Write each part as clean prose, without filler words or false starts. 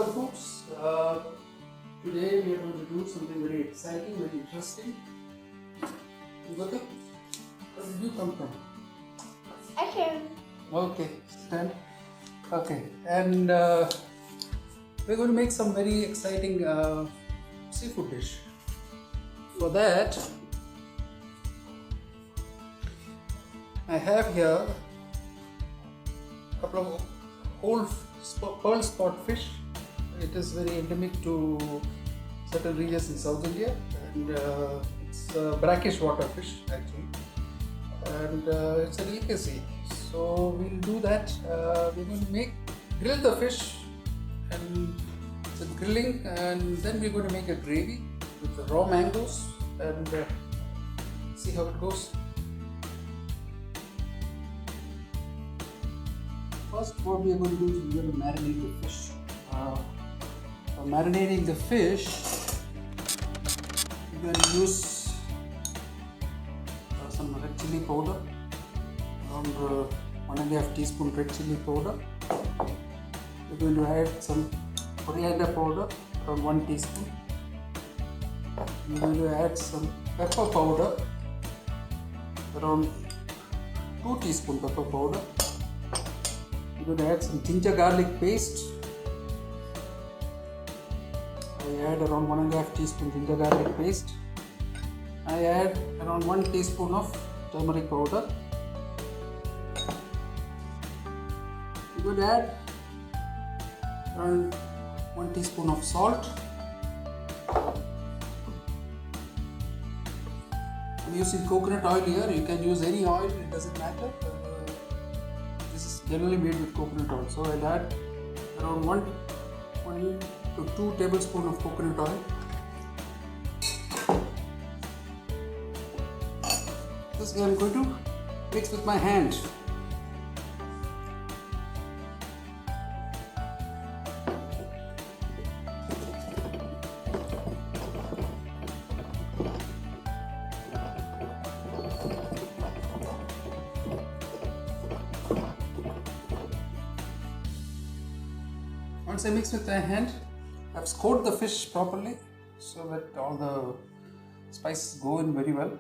folks. Today we are going to do something very exciting, very interesting. Gota, where did you come from? I can. Okay, stand. Okay, and we're going to make some very exciting seafood dish. For that, I have here a couple of whole pearl spot fish. It is very endemic to certain regions in South India, and it's brackish water fish actually, and it's a delicacy. So we'll do that. We're going to grill the fish, and it's a grilling, and then we're going to make a gravy with the raw mangoes and see how it goes. First, what we are going to do is we are going to marinate the fish. For marinating the fish, we're going to use some red chili powder, around 1.5 teaspoon red chili powder. We're going to add some coriander powder, around 1 teaspoon. We're going to add some pepper powder, around 2 teaspoon pepper powder. We're going to add some ginger garlic paste. I add around 1.5 teaspoon ginger garlic paste. I add around 1 teaspoon of turmeric powder. We're going to add around 1 teaspoon of salt. I'm using coconut oil here. You can use any oil, it doesn't matter. This is generally made with coconut oil. So I'll add around 1 to 2 tablespoons of coconut oil. This I'm going to mix with my hand. Once I mix with my hand, I've scored the fish properly so that all the spices go in very well,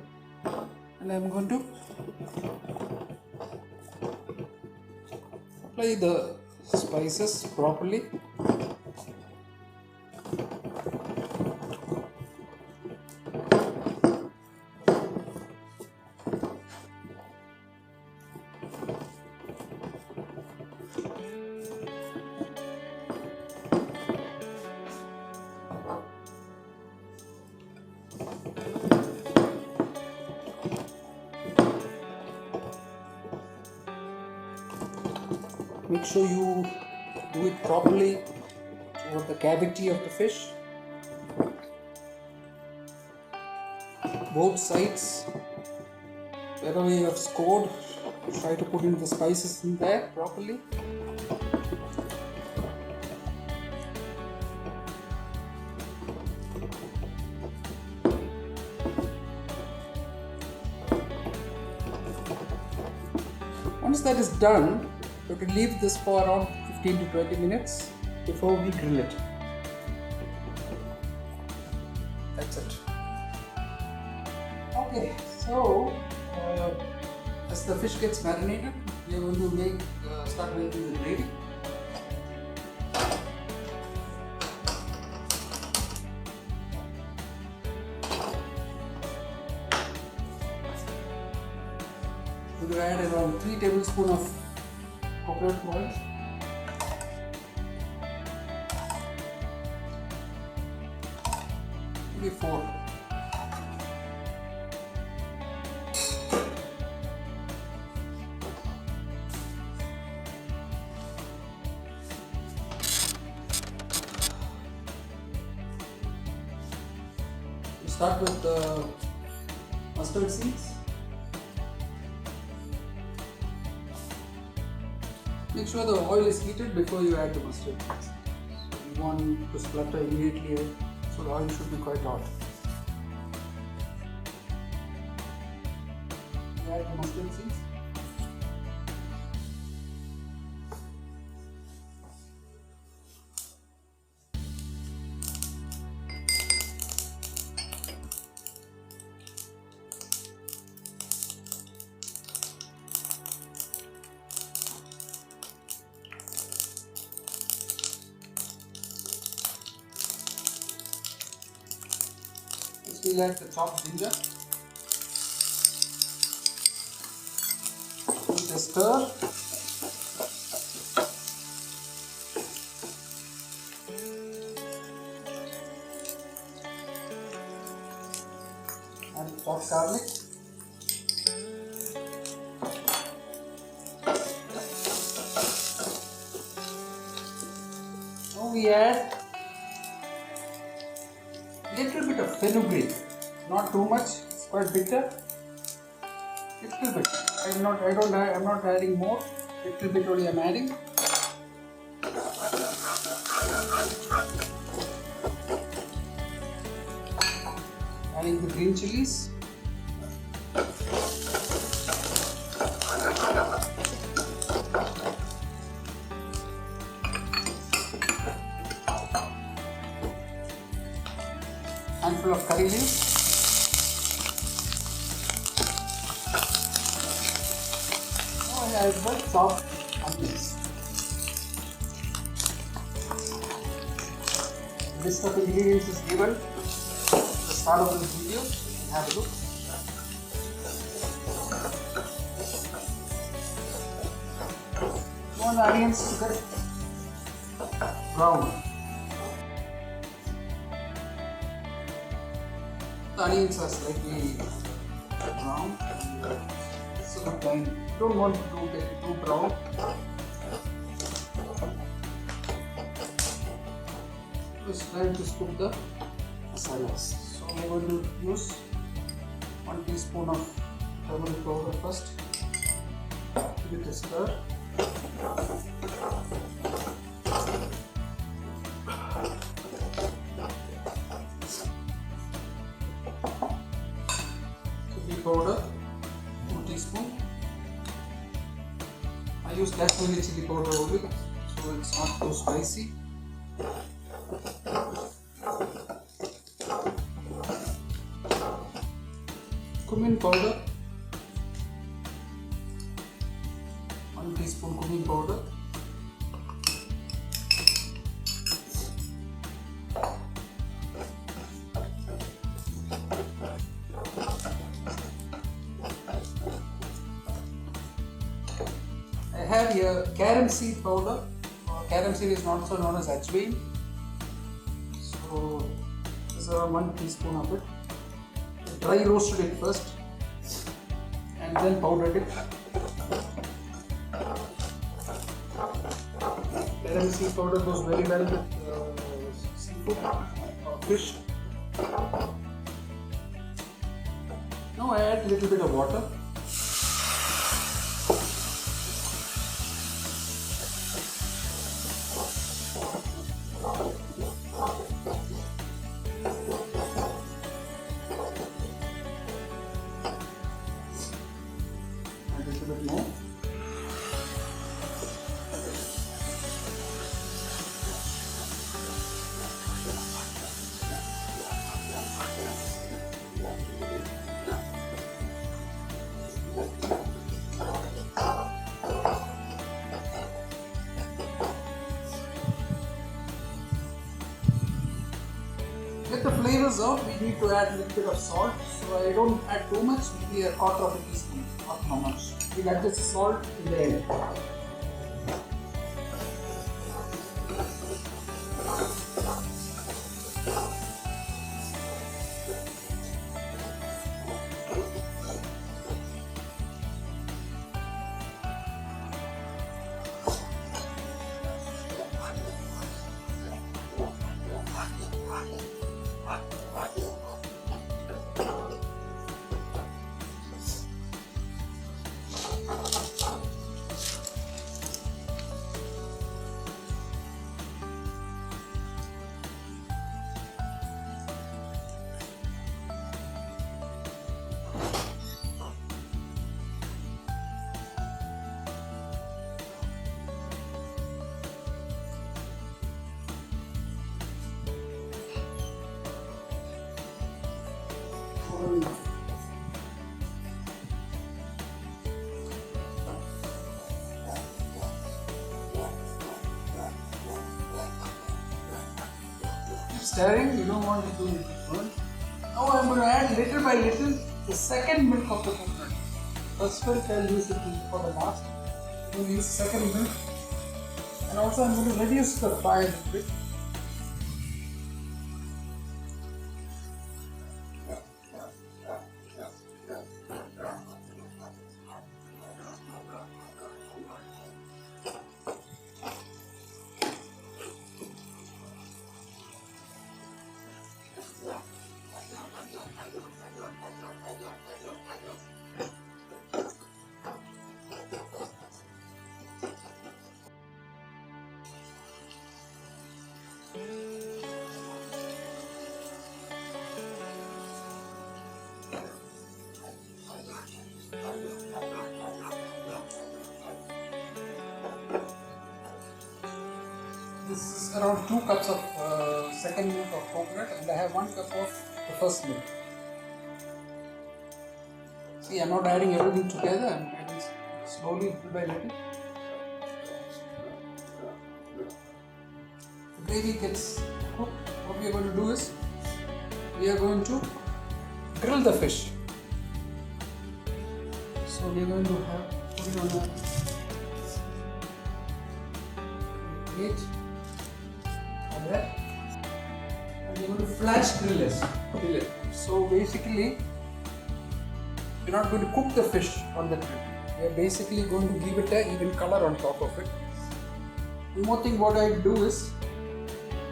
and I'm going to apply the spices properly. Make sure you do it properly toward the cavity of the fish. Both sides, wherever you have scored, try to put in the spices in there properly. Once that is done, we have to leave this for around 15 to 20 minutes before we grill it. That's it. Okay, so as the fish gets marinated, we are going to start making the gravy. We will add around 3 tablespoons of coconut oil. Maybe 4. We start with the mustard seeds. Make sure the oil is heated before you add the mustard seeds. So you want to splutter immediately, so the oil should be quite hot. You add the mustard seeds. we'll add the chopped ginger. Give it a stir. And chopped garlic. Now we add little bit of fenugreek, not too much. It's quite bitter. Little bit. I'm not adding more. Little bit only I'm adding. Adding the green chilies. Handful of curry leaves. Now I add the chopped onions. List of ingredients is given at the start of this video. You can have a look. You want the onions to get brown. The onions are slightly brown, so you don't want to get it too brown. Just try to scoop the masalas. So I'm going to use 1 teaspoon of turmeric powder first. Give it a stir. Powder 2 teaspoons. I use Kashmiri chili powder only, so it's not too spicy. Cumin powder 1 teaspoon cumin powder. I have here Carom seed powder. Carom seed is also known as Ajwain. So this is around 1 teaspoon of it. I dry roasted it first and then powdered it. Carom seed powder goes very well with seafood or fish. Now I add a little bit of water. A little bit more. Get the flavors out, we need to add a little bit of salt. So I don't add too much, maybe a quarter of a teaspoon, not how much. We'll add this salt in the end. Keep stirring, you don't want it to burn. Now I'm going to add little by little the second milk of the coconut. First milk I'll use it for the last. I'm going to use second milk. And also I'm going to reduce the fire a little bit. This is around 2 cups of second milk of coconut, and I have 1 cup of the first milk. See, I'm not adding everything together, I'm adding slowly little by little. The gravy gets cooked. What we are going to do is, we are going to grill the fish. So we are going to put it on a plate. That. And we're going to flash grill it. So basically, we're not going to cook the fish on the grill. We are basically going to give it an even color on top of it. One more thing, what I do is,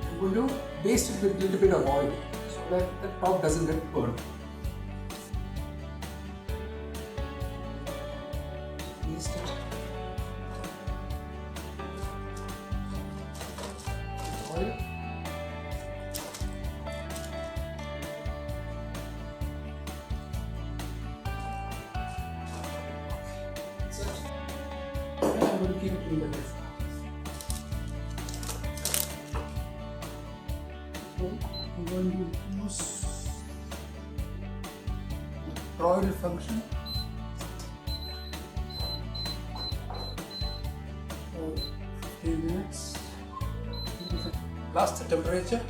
I'm going to baste it with a little bit of oil so that the top doesn't get burned. Baste it. Oil. I'm going to keep it in the dish. So I'm going to use the broil function for 15 minutes. Blast the temperature.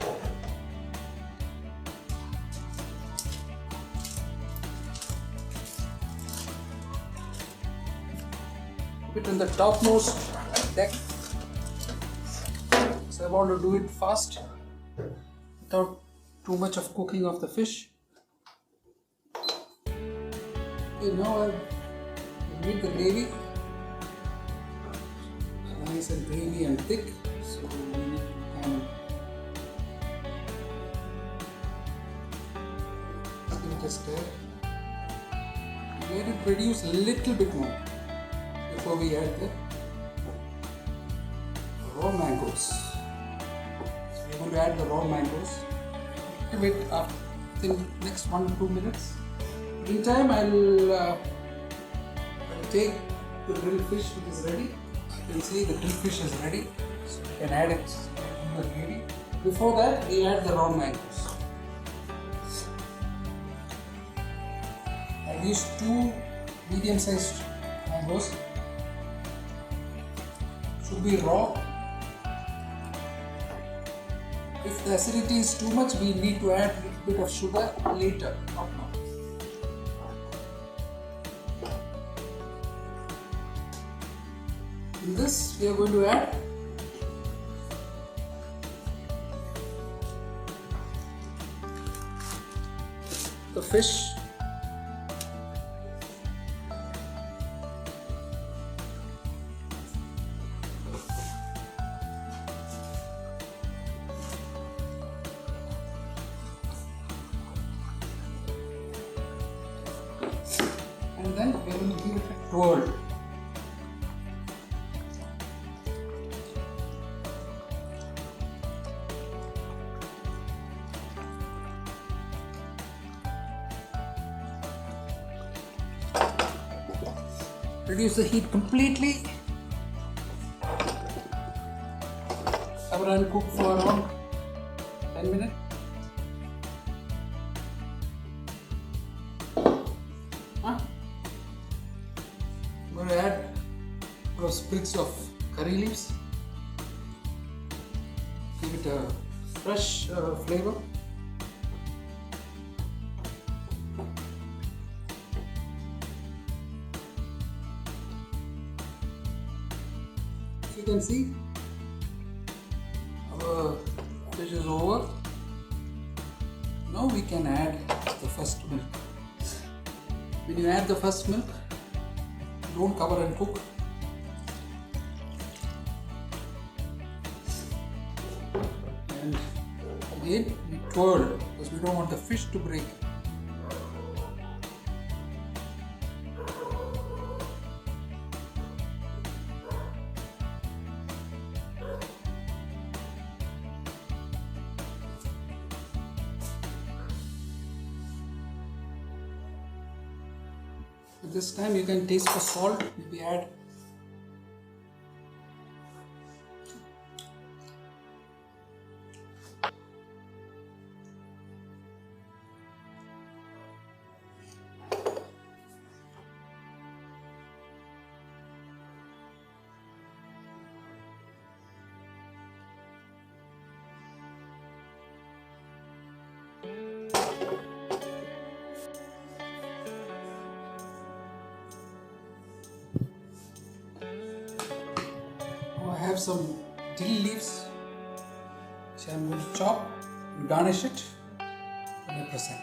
Put it in the topmost deck. So I want to do it fast without too much of cooking of the fish. Okay, now I've made the gravy. Nice and gravy and thick. So we need to give it a stir. Let it reduce a little bit more before we add the raw mangoes. So we're going to add the raw mangoes. Wait up in next 1 to 2 minutes. Meantime, I'll take the grilled fish which is ready. You can see the grilled fish is ready. So you can add it in the gravy. Before that, we add the raw mangoes. I've used 2 medium-sized mangoes. Should be raw. If the acidity is too much, we need to add a little bit of sugar later, not now. In this, we are going to add the fish. And then we are going to give it a twirl. Reduce the heat completely. Cover and cook for around 10 minutes. I'm going to add a couple of sprigs of curry leaves. Give it a fresh flavor. can see, our fish is over. Now we can add the first milk. When you add the first milk, don't cover and cook. And again we twirl because we don't want the fish to break. At this time you can taste for salt, maybe add I have some dill leaves which I am going to chop and garnish it and I present.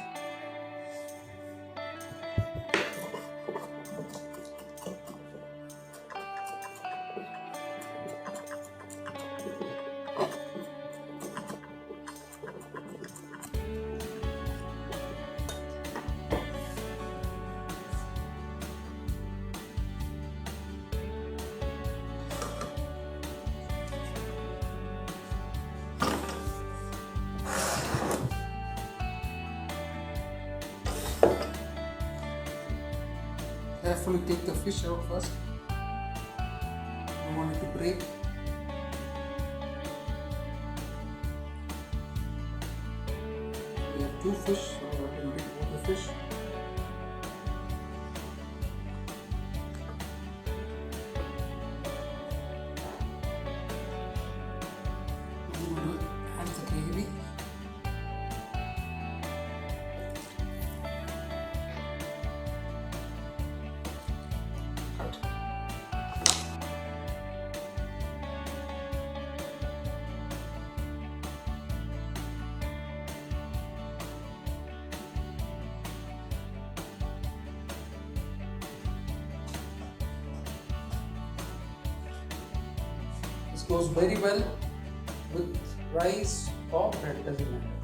Carefully take the fish out first. Don't want it to break. We have two fish, so I will remove the fish. I'm going to add the gravy. This goes very well with rice or bread, doesn't matter.